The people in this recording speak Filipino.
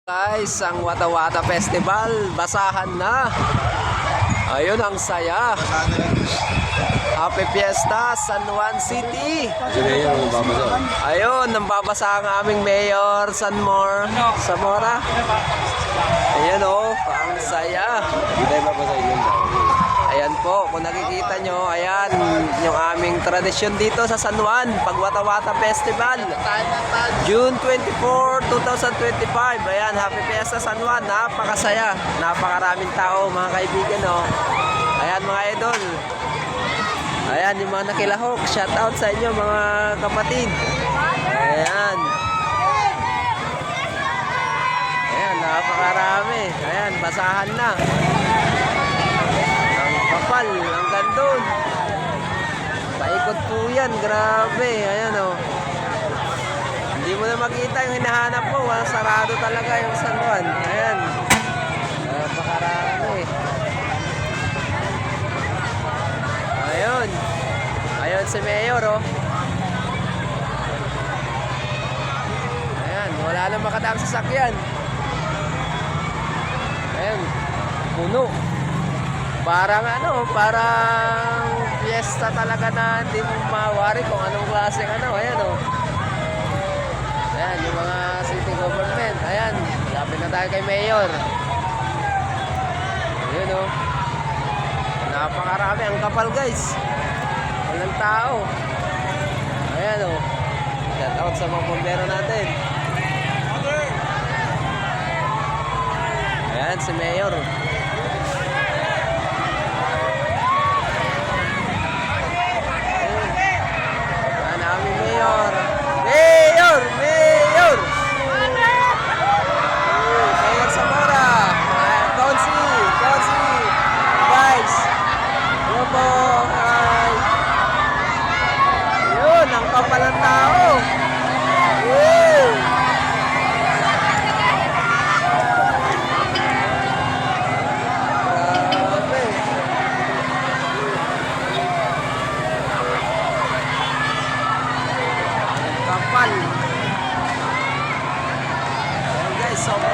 Guys, ang Wata Wata Festival, basahan na. Ayun, ang saya. Happy Fiesta, San Juan City. Ayun, nambabasa ang aming mayor, Zamora. Ayan o, ang saya. Ayan po, kung nakikita nyo, ayan, yung aming tradisyon dito sa San Juan, pag Wata Wata Festival. June 24, 2025. Ayan, Happy Fiesta San Juan. Napakasaya. Napakaraming tao, mga kaibigan, oh. Ayan, mga idol. Ayan, yung mga nakilahok. Shout out sa inyo, mga kapatid. Ayan. Ayan, napakarami. Ayan, basahan na. Ang kapal, ang gandun. Paikot po yan, grabe. Ayan, oh. Hindi mo na makita yung hinahanap mo. Sarado talaga yung San Juan. Ayan. Napakarami. Ayun. Ayun si Mayor, oh. Ayan. Wala nang makataang sasakyan. Ayan. Puno. Parang ano, parang fiesta talaga na hindi mo mawari kung anong klaseng ano. Ayan, oh. Ayan, yung mga city government. Ayan, lapit na tayo kay Mayor. Ayun, oh. Napakarami. Ang kapal, guys. Walang tao. Ayan, oh. Shout out sa mga bombero natin. Ayan, si Mayor. Ayan, aming Mayor. Mayor! Mayor! Mayor Zamora. Consi. Guys. Hello po. Hi. Yun, ang kapal ng tao. Woo! Grabe. Ang kapal. Ayan guys, sobrang